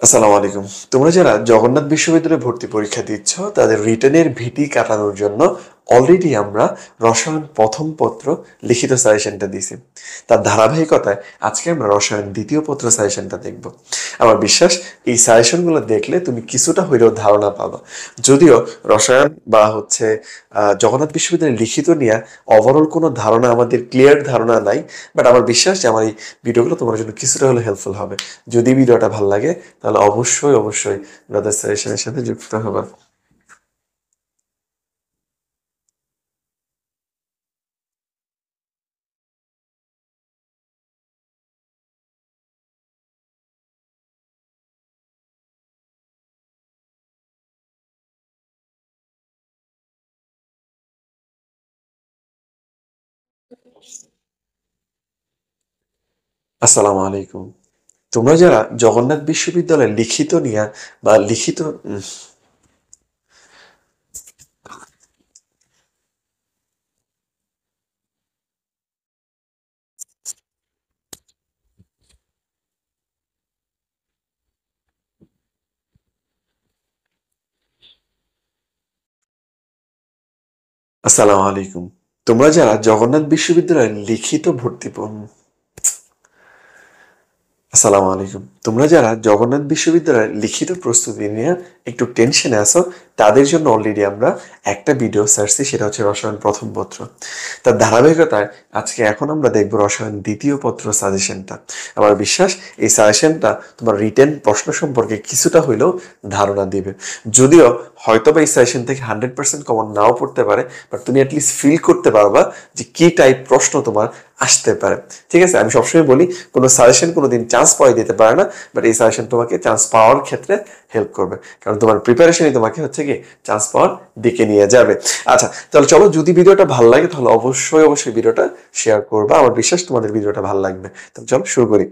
আসসালামু আলাইকুম। তোমরা যারা জগন্নাথ বিশ্ববিদ্যালয়ে ভর্তি পরীক্ষা দিচ্ছ তাদের রিটেনের ভীতি কাটানোর জন্য অলরেডি আমরা রসায়ন প্রথম পত্র লিখিত সাজেশনটা দিছি। তার ধারাবাহিকতায় আজকে আমরা রসায়ন দ্বিতীয় পত্র সাজেশনটা দেখব। আমার বিশ্বাস এই সাজেশনগুলো দেখলে তুমি কিছুটা হইলেও ধারণা পাবা। যদিও রসায়ন বা জগন্নাথ বিশ্ববিদ্যালয়ে লিখিত নিয়ে ওভারঅল কোনো ধারণা আমাদের ক্লিয়ার ধারণা নাই, বাট আমার বিশ্বাস যে আমার এই ভিডিওগুলো তোমার জন্য কিছুটা হলে হেল্পফুল হবে। যদি ভিডিওটা ভালো লাগে তাহলে অবশ্যই ব্রাদার সাজেশনের সাথে যুক্ত হবা। আসসালামু আলাইকুম। তোমরা যারা জগন্নাথ বিশ্ববিদ্যালয়ে লিখিত নিয়া বা লিখিত আসসালামু আলাইকুম। তোমরা যারা জগন্নাথ বিশ্ববিদ্যালয়ে লিখিত আসসালামু আলাইকুম। তোমরা যারা জগন্নাথ বিশ্ববিদ্যালয়ের লিখিত প্রস্তুতি নিয়ে একটু টেনশনে আছো তাদের জন্য অলরেডি আমরা একটা ভিডিও ছাড়ছি, সেটা হচ্ছে রসায়ন প্রথম পত্র। তার ধারাবাহিকতায় আজকে এখন আমরা দেখব রসায়ন দ্বিতীয় পত্র সাজেশনটা। আমার বিশ্বাস এই সাজেশনটা তোমার রিটেন প্রশ্ন সম্পর্কে কিছুটা হইলেও ধারণা দিবে। যদিও হয়তো বা এই সাজেশন থেকে 100% কমন নাও পড়তে পারে, বাট তুমি অ্যাটলিস্ট ফিল করতে পারবা যে কি টাইপ প্রশ্ন তোমার আসতে পারে। ঠিক আছে, আমি সবসময় বলি কোনো সাজেশন কোনোদিন চান্স পাওয়াই দিতে পারে না, বাট এই সাজেশন তোমাকে চান্স পাওয়ার ক্ষেত্রে হেল্প করবে, কারণ তোমার প্রিপারেশনই তোমাকে কি চান্স পাওয়ার দিকে নিয়ে যাবে। আচ্ছা, তাহলে চলো, যদি ভিডিওটা ভালো লাগে তাহলে অবশ্যই ভিডিওটা শেয়ার করবা। আমার বিশ্বাস তোমাদের ভিডিওটা ভালো লাগবে। তাহলে চলো শুরু করি।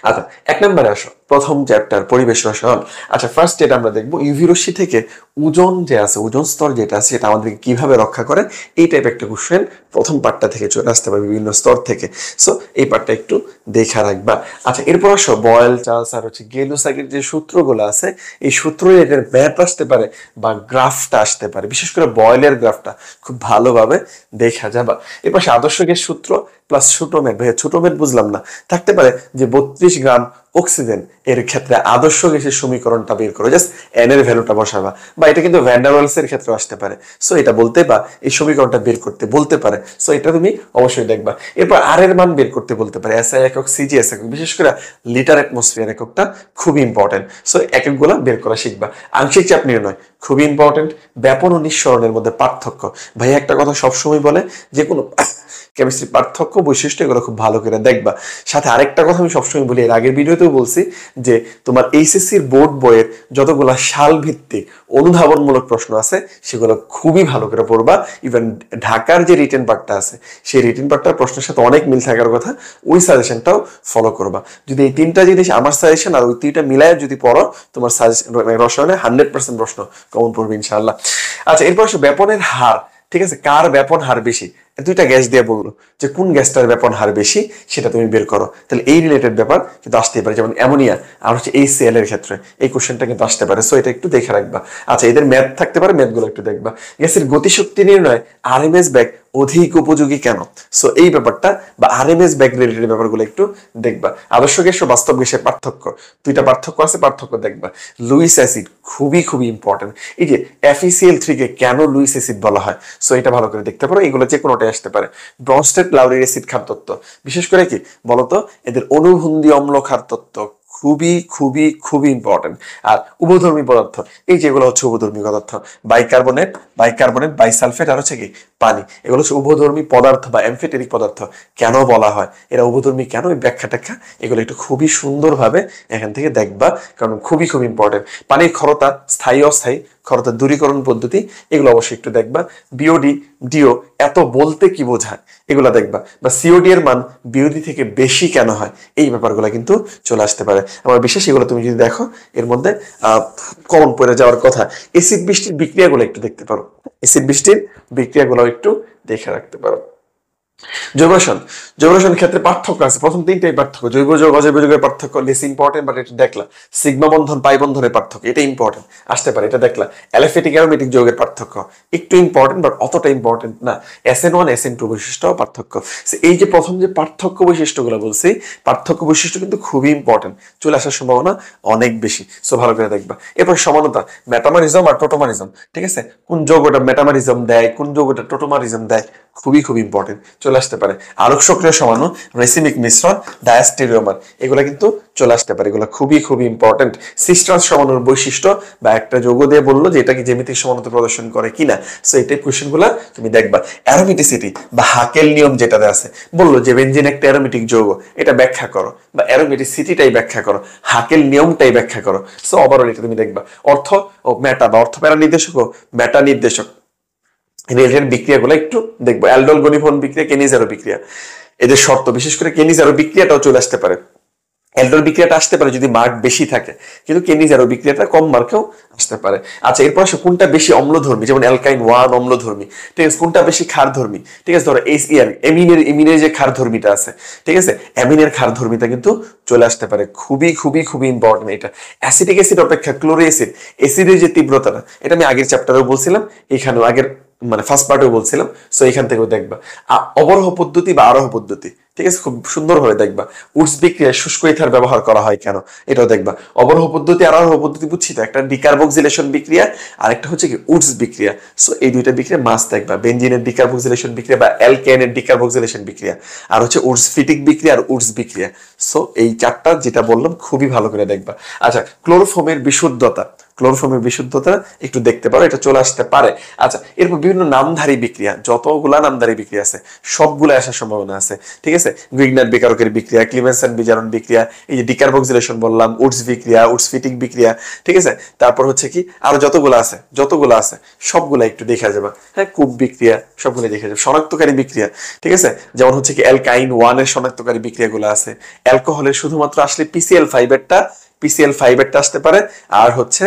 আচ্ছা, এক নম্বরে আসো, প্রথম চ্যাপ্টার পরিবেশ রসায়ন। আচ্ছা, ফার্স্ট যেটা আমরা দেখবো, ইউভি রশ্মি থেকে ওজন যে আছে, ওজন স্তর যেটা আছে সেটা আমাদেরকে কিভাবে রক্ষা করে, এই টাইপ একটা কোশ্চেন প্রথম পার্টটা থেকে চলে আসতে পারে বিভিন্ন স্তর থেকে। সো এই পার্টটা একটু দেখা রাখবা। আচ্ছা, এরপর আসো বয়েল, চার্লস আর গেলুসাকের যে সূত্রগুলো আছে, এই সূত্র এদের ম্যাপ আসতে পারে বা গ্রাফটা আসতে পারে। বিশেষ করে বয়েলের গ্রাফটা খুব ভালোভাবে দেখা যাবা। এরপর আদর্শ গ্যাস সূত্র প্লাস ছোট ম্যাট। ভাইয়া ছোট ম্যাট বুঝলাম না। থাকতে পারে যে 32 গ্রাম অক্সিজেন এর ক্ষেত্রে আদর্শ গ্যাসের সমীকরণটা বের করো, জাস্ট এন এর ভ্যালুটা বসাবা। বা এটা কিন্তু ভ্যান্ডারওয়ালস এর ক্ষেত্রে আসতে পারে। সো এটা বলতে বা এই সমীকরণটা বের করতে বলতে পারে। সো এটা তুমি অবশ্যই দেখবা। এরপর আর এর মান বের করতে বলতে পারে, এসআই একক, সিজিএস একক, বিশেষ করে লিটার অ্যাটমসফিয়ার এককটা খুবই ইম্পর্টেন্ট। সো এককগুলা বের করা শিখবা। আংশিক চাপ নির্ণয় খুবই ইম্পর্টেন্ট। ব্যাপন ও নিঃসরণের মধ্যে পার্থক্য। ভাই একটা কথা সবসময় বলে, যে কোনো কেমিস্ট্রি পার্থক্য, বৈশিষ্ট্য, এগুলো খুব ভালো করে দেখবা। সাথে আরেকটা কথা আমি সবসময় বলি, এর আগের ভিডিওতেও বলছি, যে তোমার এইচএসসির বোর্ড বইয়ের যতগুলো সাল ভিত্তিক অনুধাবনমূলক প্রশ্ন আছে সেগুলো খুবই ভালো করে পড়বা। ইভেন ঢাকার যে রিটেন পার্টটা আছে সেই রিটেন পার্টটার প্রশ্নের সাথে অনেক মিল থাকার কথা, ওই সাজেশনটাও ফলো করবা। যদি এই তিনটা জিনিস, আমার সাজেশন আর ওই তিনটা মিলায় যদি পড়ো, তোমার রসায়নে 100% প্রশ্ন কমন পড়বে ইনশাআল্লাহ। আচ্ছা, এরপর ব্যাপনের হার। ঠিক আছে, কার ব্যাপন হার বেশি, দুইটা গ্যাস দিয়ে বললো যে কোন গ্যাসটার ব্যাপন হার বেশি সেটা তুমি বের করো। তাহলে এই রিলেটেড ব্যাপার কিন্তু আসতেই পারে, যেমন অ্যামোনিয়া আর এইচসিএল এর ক্ষেত্রে এই কোশ্চেনটা কিন্তু আসতে পারে। সো এটা একটু দেখে রাখবা। আচ্ছা, এদের ম্যাথ থাকতে পারে, ম্যাথগুলো একটু দেখবা। গ্যাসের গতিশক্তি নির্ণয় আরএমএস ব্যাগ অধিক উপযোগী কেন? সো এই ব্যাপারটা বা আরএমএস ব্যাগ রিলেটেড ব্যাপারগুলো একটু দেখবা। আদর্শ গ্যাস ও বাস্তব গ্যাসের পার্থক্য, দুইটা পার্থক্য আছে, পার্থক্য দেখবা। লুইস অ্যাসিড খুবই ইম্পর্টেন্ট। এই যে FeCl3 কে কেন লুইস অ্যাসিড বলা হয়, সো এটা ভালো করে দেখতে পারো। এগুলো যে কোনোটাই আসতে পারে। ব্রনস্টেড লাউরির অ্যাসিড খার তত্ত্ব, বিশেষ করে কি বলতো, এদের অনুবন্ধী অম্ল খার তত্ত্ব খুবই ইম্পর্টেন্ট। আর উভধর্মী পদার্থ, এই যেগুলো হচ্ছে উভধর্মী পদার্থ, বাইকার্বনেট বাইসালফেট আর কি পানি, এগুলো হচ্ছে উভধর্মী পদার্থ বা অ্যামফিটেরিক পদার্থ। কেন বলা হয় এরা উভধর্মী, কেন, এই ব্যাখ্যা ট্যাখ্যা এগুলো একটু খুবই সুন্দরভাবে এখান থেকে দেখবা, কারণ খুবই ইম্পর্টেন্ট। পানির ক্ষরতা, স্থায়ী অস্থায়ী ক্ষরতা দূরীকরণ পদ্ধতি, এগুলো অবশ্যই একটু দেখবা। বিওডি ডিও এত বলতে কি বোঝায়, এগুলো দেখবা। বা সিওডি এর মান বিওডি থেকে বেশি কেন হয়, এই ব্যাপারগুলো কিন্তু চলে আসতে পারে। আমার বিশেষ এগুলো তুমি যদি দেখো, এর মধ্যে কমন পড়ে যাওয়ার কথা। এসিড বৃষ্টির বিক্রিয়াগুলো একটু দেখতে পারো, এসিড বৃষ্টির বিক্রিয়াগুলো একটু দেখে রাখতে পারো। জৈব রসায়ন, জৈব রসায়নের ক্ষেত্রে পার্থক্য আছে, প্রথম তিনটাই পার্থক্য, জৈব যৌগ অজৈব যৌগের পার্থক্য লেস ইম্পর্টেন্ট, বাট এটা দেখলা। সিগমা বন্ধন পাই বন্ধনের পার্থক্য, এটা ইম্পর্টেন্ট আসতে পারে, এটা দেখলা। অ্যালোফেটিক অ্যারোমেটিক যৌগের পার্থক্য একটু ইম্পর্টেন্ট, বাট অতটা ইম্পর্টেন্ট না। SN1 SN2 বৈশিষ্ট্য পার্থক্য। এই যে প্রথম যে পার্থক্য বৈশিষ্ট্যগুলো বলছি, পার্থক্য বৈশিষ্ট্য কিন্তু খুবই ইম্পর্টেন্ট, চলে আসার সম্ভাবনা অনেক বেশি। সো ভালো করে দেখবা। এরপর সমানতা, মেটামারিজম আর টোটোমারিজম, ঠিক আছে? কোন যৌগটা মেটামারিজম দেয়, কোন যৌগটা টোটোমারিজম দেয়, খুবই খুব ইম্পর্টেন্ট, চলে আসতে পারে। আলোক সক্রিয় সমাণু, রেসিমিক মিশ্রণ, ডায়াস্টেরিওমার, এগুলো কিন্তু চলে আসতে পারে, এগুলো খুবই খুবই ইম্পর্টেন্ট। সিস্টার্স সমাণুর বৈশিষ্ট্য বা একটা যৌগ দিয়ে বললো যে এটা কি জ্যামিতিক সমানতা প্রদর্শন করে কিনা, সো এই টাইপ কোশ্চেন গুলা তুমি দেখবা। অ্যারোমেটিসিটি বা হাকেল নিয়ম যেটাতে আছে, বললো যে বেনজিন একটা অ্যারোমেটিক যৌগ, এটা ব্যাখ্যা করো, বা অ্যারোমেটিসিটিটাই ব্যাখ্যা করো, হাকেল নিয়মটাই ব্যাখ্যা করো। সো ওভারঅল এটা তুমি দেখবা। অর্থ ও মেটা বা অর্থ প্যারা নির্দেশক ও মেটা নির্দেশক রিলেটেড বিক্রিয়াগুলো একটু দেখবো। অ্যালডোল গনিভন বিক্রিয়া, কেনিজারো বিক্রিয়া, এদের শর্ত, বিশেষ করে কেনিজারো বিক্রিয়াটাও চলে আসতে পারে। অ্যালডোল বিক্রিয়াটা আসতে পারে যদি মার্ক বেশি থাকে, কিন্তু কেনিজারো বিক্রিয়াটা কম মার্কেও আসতে পারে। আচ্ছা, এরপর আসে কোনটা বেশি অম্লধর্মী, যেমন অ্যালকাইন 1 অম্লধর্মী, ঠিক আছে? কোনটা বেশি ক্ষারধর্মী, ঠিক আছে? ধরো এমিনের যে ক্ষারধর্মীটা আছে, ঠিক আছে? অ্যামিনের ক্ষারধর্মীটা কিন্তু চলে আসতে পারে, খুবই খুবই খুবই ইম্পর্টেন্ট এটা। অ্যাসিটিক অ্যাসিড অপেক্ষা ক্লোরি অ্যাসিড, অ্যাসিডের যে তীব্রতাটা, এটা আমি আগের চ্যাপ্টারেও বলছিলাম, এখানেও আগের মানে ফার্স্ট পার্টেও বলছিলাম। সো এখান থেকেও দেখবা। অবরোহ পদ্ধতি বা আরোহ পদ্ধতি, ঠিক আছে? খুব সুন্দরভাবে দেখবা। উডস বিক্রিয়ায় শুষ্ক ইথার ব্যবহার করা হয় কেন, এটাও দেখবা। অবরোহ পদ্ধতি আর আরোহ পদ্ধতি বুঝছি তো, একটা ডিকার্বক্সিলেশন বিক্রিয়া আর একটা হচ্ছে কি উডস বিক্রিয়া। সো এই দুইটা বিক্রিয়া মাস্ট দেখবা। বেনজিনের ডিকার্বক্সিলেশন বিক্রিয়া বা অ্যালকেনের ডিকার্বক্সিলেশন বিক্রিয়া, আর হচ্ছে উডস ফিটিক বিক্রিয়া আর উডস বিক্রিয়া। সো এই চারটা যেটা বললাম খুবই ভালো করে দেখবা। আচ্ছা, ক্লোরোফর্মের বিশুদ্ধতা, ক্লোরোফর্মের বিশুদ্ধতা একটু দেখতে পারো, এটা চলে আসতে পারে। আচ্ছা, এরপর বিভিন্ন নামধারী বিক্রিয়া, যতগুলা নামধারী বিক্রিয়া আছে সবগুলো আসার সম্ভাবনা আছে, ঠিক আছে? গ্রিগনার বেকারকের বিক্রিয়া, ক্লিমেনসন বিজারণ বিক্রিয়া, এই যে ডিকার্বক্সিলেশন বললাম, উডস বিক্রিয়া, উডস ফিটিক বিক্রিয়া, ঠিক আছে? তারপর হচ্ছে কি আরো যতগুলো আছে সবগুলা একটু দেখা যাবে। হ্যাঁ, কূপ বিক্রিয়া, সবগুলো দেখা যাবে। শনাক্তকারী বিক্রিয়া, ঠিক আছে? যেমন হচ্ছে কি অ্যালকাইন 1 এর শনাক্তকারী বিক্রিয়াগুলো আছে। অ্যালকোহলের শুধুমাত্র আসলে পিসিএল ফাইভেরটা আসতে পারে, আর হচ্ছে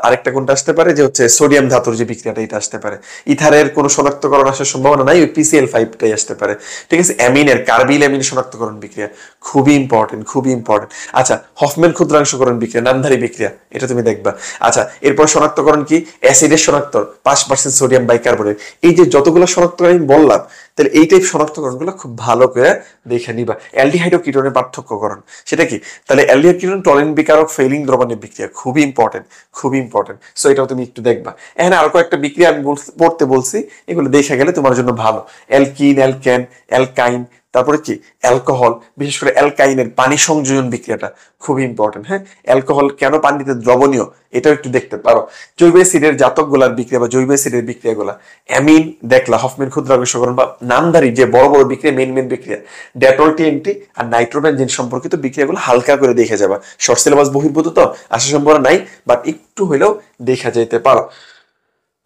আরেকটা কোনটা আসতে পারে যে হচ্ছে সোডিয়াম ধাতুর যে বিক্রিয়াটা, এটা আসতে পারে। ইথারের কোনো শনাক্তকরণ আসার সম্ভাবনা নাই, ওই PCl5টাই আসতে পারে, ঠিক আছে? অ্যামিনের কার্বিল অ্যামিন শনাক্তকরণ বিক্রিয়া খুবই ইম্পর্টেন্ট, খুবই ইম্পর্টেন্ট। আচ্ছা, হফম্যান ক্ষুদ্রাংশকরণ বিক্রিয়া, নামধারী বিক্রিয়া, এটা তুমি দেখবা। আচ্ছা, এরপর শনাক্তকরণ কি অ্যাসিডের শনাক্ত 5% সোডিয়াম বাইকার্বনেট, এই যে যতগুলো শনাক্তকরণ আমি বললাম, তাহলে এই টাইপ শনাক্তকরণগুলো খুব ভালো করে দেখে নিবা। অ্যালডিহাইড ও কিটোনের পার্থক্যকরণ, সেটা কি? তাহলে অ্যালডিহাইড কিটোন টলিন বিকারক ফেলিং দ্রবণের বিক্রিয়া, খুবই ইম্পর্টেন্ট, খুবই ইম্পর্টেন্ট। সো এটাও তুমি একটু দেখবা। এখানে আরো কয়েকটা বিক্রিয়া আমি পড়তে বলছি, এগুলো দেখে গেলে তোমার জন্য ভালো। অ্যালকিন, অ্যালকেন, অ্যালকাইন, তারপরে কি অ্যালকোহল, বিশেষ করে অ্যালকাইনের পানি সংযোজন বিক্রিয়াটা খুবই ইম্পর্টেন্ট। হ্যাঁ, অ্যালকোহল কেন পানিতে দ্রবণীয়, এটাও একটু দেখতে পারো। জৈব অ্যাসিডের জাতক গুলার বিক্রিয়া বা জৈব অ্যাসিডের বিক্রিয়াগুলা, অ্যামিন দেখলা, হফম্যান ক্ষুদ্রাংশকরণ বা নামধারী যে বড় বড় বিক্রিয়া, মেন বিক্রিয়া, ডেটল টিএনটি আর নাইট্রোবেনজিন সম্পর্কিত বিক্রিয়াগুলো হালকা করে দেখে যাবা। শর্ট সিলেবাস বহির্ভূত তো আসার সম্ভাবনা নাই, বাট একটু হইলেও দেখা যেতে পারো।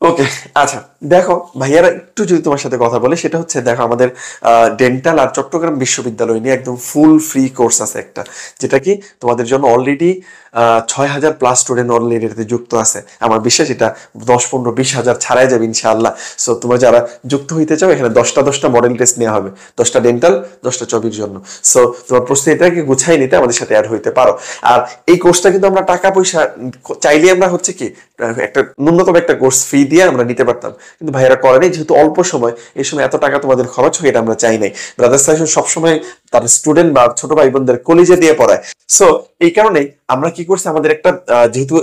ওকে, আচ্ছা দেখো ভাইয়ারা, একটু যদি তোমার সাথে কথা বলে, সেটা হচ্ছে দেখো আমাদের ডেন্টাল আর চট্টগ্রাম বিশ্ববিদ্যালয় নিয়ে একদম ফুল ফ্রি কোর্স আছে একটা, যেটা কি তোমাদের জন্য অলরেডি 6,000+ স্টুডেন্ট অলরেডি এটাতে যুক্ত আছে। আমার বিশ্বাস এটা 10, 15, 20,000 ছাড়াই যাবে ইনশাআল্লাহ। সো তোমরা যারা যুক্ত হইতে চাও, এখানে 10টা মডেল টেস্ট নেওয়া হবে, 10টা ডেন্টাল, 10টা চবির জন্য। সো তোমার প্রস্তুতিটাকে গুছাই নিতে আমাদের সাথে অ্যাড হইতে পারো। আর এই কোর্সটা কিন্তু আমরা টাকা পয়সা চাইলে আমরা হচ্ছে কি একটা ন্যূনতম একটা কোর্স ফি দিয়ে আমরা নিতে পারতাম, কিন্তু ভাইয়েরা করেনি, যেহেতু অল্প সময়, এই সময় এত টাকা তোমাদের খরচ হয়, এটা আমরা চাই নাই। ব্রাদার্স সাজেশন সবসময় তার স্টুডেন্ট বা ছোট ভাই বোনদের কলেজে দিয়ে পড়ায়। সো এই কারণেই আমরা কি করছি, আমাদের একটা যেহেতু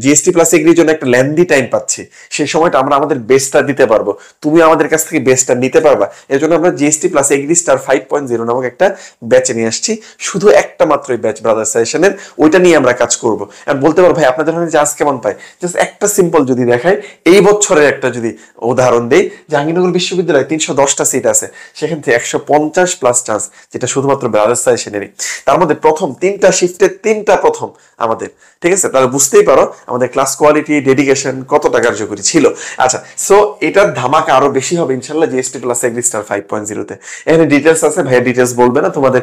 জিএসটি প্লাস এগ্রির জন্য একটা লেন্দি টাইম পাচ্ছি, সেই সময়টা আমরা আমাদের বেস্টটা দিতে পারবো, তুমি আমাদের কাছ থেকে বেস্টটা নিতে পারবা। এর জন্য আমরা জিএসটি প্লাস এগ্রি স্টার 5.0 নামক একটা ব্যাচ নিয়ে আসছি, শুধু একটা মাত্রই ব্যাচ ব্রাদার্স সাজেশনের, ওইটা নিয়ে আমরা কাজ করবো। আর বলতে পারো ভাই আপনাদের ওখানে চান্স কেমন পায়, জাস্ট একটা সিম্পল যদি দেখায়, এই বছরের একটা যদি উদাহরণ দেই, জাহাঙ্গীরনগর বিশ্ববিদ্যালয়ে 310টা সিট আছে, সেখান থেকে 150+ চান্স, যেটা শুধুমাত্র ব্রাদার্স সাজেশনেরই। তার মধ্যে প্রথম 3টা শিফটের 3টা প্রথম আমাদের, ঠিক আছে? তাহলে বুঝতেই পারো আমাদের ক্লাস কোয়ালিটি, ডেডিকেশন কতটা কার্যকরী ছিল। আচ্ছা, সো এটার ধামাকা আরো বেশি হবে ইনশাল্লাহ জিএসটি প্লাস এগ্রি স্টার 5.0-তে। এখানে ডিটেলস আছে, ভাইয়া ডিটেলস বলবে না, তোমাদের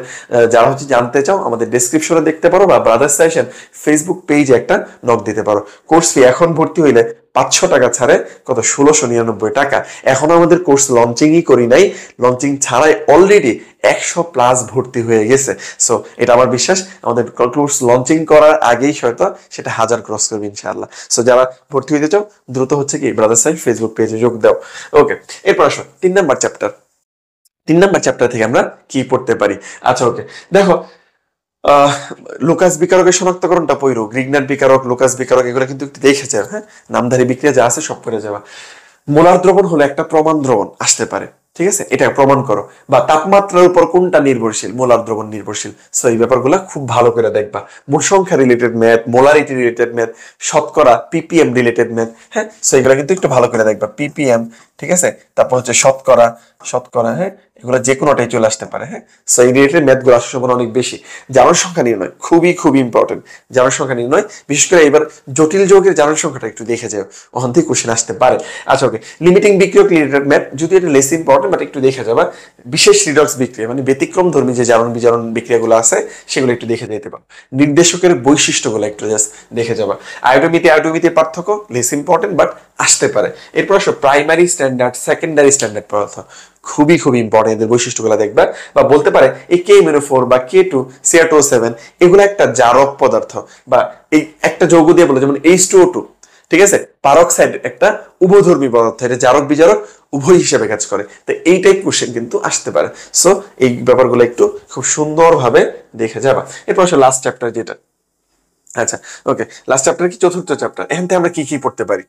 যারা হচ্ছে জানতে চাও আমাদের ডেসক্রিপশনে দেখতে পারো, বা ব্রাদার্স সাজেশন ফেসবুক পেজে একটা নক দিতে পারো। কোর্স ফি এখন ভর্তি হইলে 500 টাকা ছাড়ে কত 1699 টাকা। এখনো আমাদের কোর্স লঞ্চিংই করি নাই, লঞ্চিং ছাড়াই অলরেডি 100+ ভর্তি হয়ে গেছে। সো এটা আমার বিশ্বাস আমাদের কোর্স লঞ্চিং করার আগেই হয়তো সেটা 1000 ক্রস করবে ইনশাআল্লাহ। সো যারা ভর্তি হইতে চাও দ্রুত হচ্ছে কি ব্রাদার সাহেব ফেসবুক পেজে যোগ দাও। ওকে, এরপর আসো 3 নাম্বার চ্যাপ্টার। 3 নাম্বার চ্যাপ্টার থেকে আমরা কি পড়তে পারি? আচ্ছা ওকে, দেখো লুকাস বিকারকের শনাক্তকরণটা পড়ো, গ্রিগনার বিকারক, লুকাস বিকারক, এগুলো কিন্তু একটু দেখে যাও। হ্যাঁ, নামধারী বিক্রিয়া যা আছে সব করে যাওয়া। মোলার দ্রবণ হলো একটা প্রমাণ দ্রবণ আসতে পারে, ঠিক আছে, এটা প্রমাণ করো। বা তাপমাত্রার উপর কোনটা নির্ভরশীল? মোলার দ্রবণ নির্ভরশীল। সো এই ব্যাপারগুলো খুব ভালো করে দেখবা। মোট সংখ্যা related math, molarity related math, শতকরা পিপিএম রিলেটেড ম্যাথ। হ্যাঁ, সো এগুলো কিন্তু একটু ভালো করে দেখবা। পিপিএম, ঠিক আছে, তারপর হচ্ছে শতকরা, শতকরা, হ্যাঁ, এগুলো যে কোনোটাই চলে আসতে পারে। হ্যাঁ, সো এই রিলেটেড ম্যাথ গুলো আসার সম্ভাবনা অনেক বেশি। জারণ সংখ্যা নির্ণয় খুবই ইম্পর্টেন্ট। জারণ সংখ্যা নির্ণয়, বিশেষ করে এবার জটিল যৌগের জারণ সংখ্যাটা একটু দেখে যাও, ওখান থেকে কোশ্চেন আসতে পারে। আচ্ছা ওকে, লিমিটিং বিক্রিয়ক রিলেটেড ম্যাথ, যদি এটা লেস ইম্পর্টেন্ট বাট একটু দেখে যাবা। বিশেষ রিডক্স বিক্রিয়া মানে ব্যতিক্রম ধর্মী যে জারণ বিজারণ বিক্রিয়াগুলো আছে সেগুলো একটু দেখে যেতে পারো। নির্দেশকের বৈশিষ্ট্যগুলো একটু জাস্ট দেখে যাবা। আয়োডোমিতির পার্থক্য লেস ইম্পর্টেন্ট বাট আসতে পারে। এরপর আসো প্রাইমারি স্ট্যান্ডার্ড, সেকেন্ডারি স্ট্যান্ডার্ড পদার্থ, খুবই বইম্পর্টেন্ট, এদের বৈশিষ্ট্যগুলো দেখবা। বা বলতে পারে এই K-4 বা K2 CR2O7 এগুলো একটা জারক পদার্থ, বা এই একটা যৌগ দিয়ে বলে যেমন H2O2, ঠিক আছে, পারক্সাইড একটা উভধর্মী পদার্থ, এটা জারক বিজারক উভয় হিসেবে কাজ করে। তো এই টাইপ কোশ্চেন কিন্তু আসতে পারে। সো এই ব্যাপারগুলো একটু খুব সুন্দরভাবে দেখে যাবা। এরপর আসলে লাস্ট চ্যাপ্টার যেটা, আচ্ছা ওকে, লাস্ট চ্যাপ্টার কি? চতুর্থ চ্যাপ্টার। এখান থেকে আমরা কি পড়তে পারি?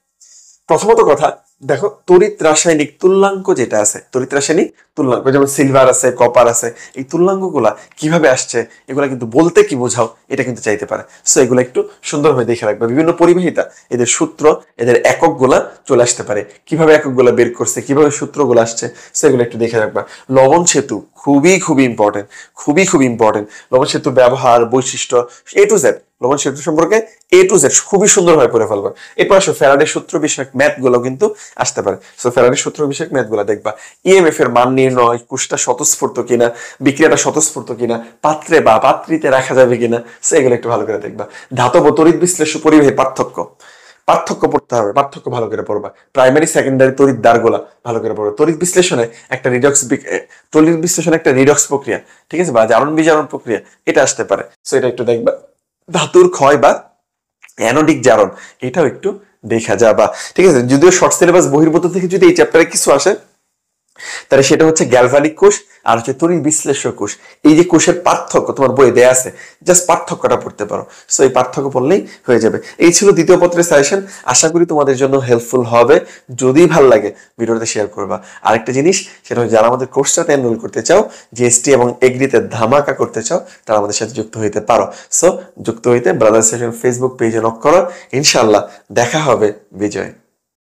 প্রথমত কথা দেখো, তড়িৎ রাসায়নিক তুল্যাঙ্ক যেটা আছে, তড়িৎ রাসায়নিক তুল্যাঙ্ক, যেমন সিলভার আছে, কপার আছে, এই তুল্যাঙ্ক গুলা কিভাবে আসছে, এগুলা কিন্তু বলতে কি বোঝাও এটা কিন্তু চাইতে পারে। সো এগুলো একটু সুন্দরভাবে দেখে রাখবে। বিভিন্ন পরিবাহিতা, এদের সূত্র, এদের একক গুলা চলে আসতে পারে, কিভাবে একক গুলা বের করছে, কিভাবে সূত্র গুলো আসছে, সো এগুলো একটু দেখে রাখবা। লবণ সেতু খুবই ইম্পর্টেন্ট, খুবই ইম্পর্টেন্ট। লবণ সেতু ব্যবহার, বৈশিষ্ট্য, A to Z, লবণ সেতু সম্পর্কে A to Z খুবই সুন্দরভাবে পড়ে ফেলবা। এরপর আসো ফ্যারাডের সূত্র বিষয়ক ম্যাথ গুলো কিন্তু আসতে পারে। সো ফ্যারাডের সূত্র বিষয়ক ম্যাথ গুলো দেখবা। ইএমএফ এর মান নির্ণয়, কোষটা স্বতঃস্ফূর্ত কিনা, বিক্রিয়াটা স্বতঃস্ফূর্ত কিনা, পাত্রে বা পাত্রীতে রাখা যাবে কিনা, সো এগুলো একটু ভালো করে দেখবা। ধাতব তড়িৎ বিশ্লেষণ পরিবাহী পার্থক্য পড়তে হবে, পার্থক্য ভালো করে পড়বা। প্রাইমারি সেকেন্ডারি তড়িৎ দ্বারগুলা ভালো করে পড়বা। তড়িৎ বিশ্লেষণে একটা রিডক্স প্রক্রিয়া, ঠিক আছে, বা জারণ বিজারণ প্রক্রিয়া, এটা আসতে পারে। সো এটা একটু দেখবা। ধাতুর ক্ষয় বা অ্যানোডিক জারণ, এটাও একটু দেখা যাবা, ঠিক আছে। যদিও শর্ট সিলেবাস বহির্ভূত থেকে যদি এই চ্যাপ্টারে কিছু আসে, তাহলে সেটা হচ্ছে গ্যালভানিক কোষ আর হচ্ছে তড়িৎ বিশ্লেষক কোষ। এই যে কোষের পার্থক্য তোমার বইয়ে দেয়া আছে, জাস্ট পার্থক্যটা পড়তে পারো। সো এই পার্থক্য পড়লেই হয়ে যাবে। এই ছিল দ্বিতীয় পত্রের সাজেশন। আশা করি তোমাদের জন্য হেল্পফুল হবে। যদি ভালো লাগে ভিডিওতে শেয়ার করবা। আরেকটা জিনিস, সেটা হচ্ছে যারা আমাদের কোর্সটাতে এনরোল করতে চাও, জিএসটি এবং এগ্রিতে ধামাকা করতে চাও, তারা আমাদের সাথে যুক্ত হইতে পারো। সো যুক্ত হইতে ব্রাদার সেশন ফেসবুক পেজে নক করো। ইনশাআল্লাহ দেখা হবে বিজয়।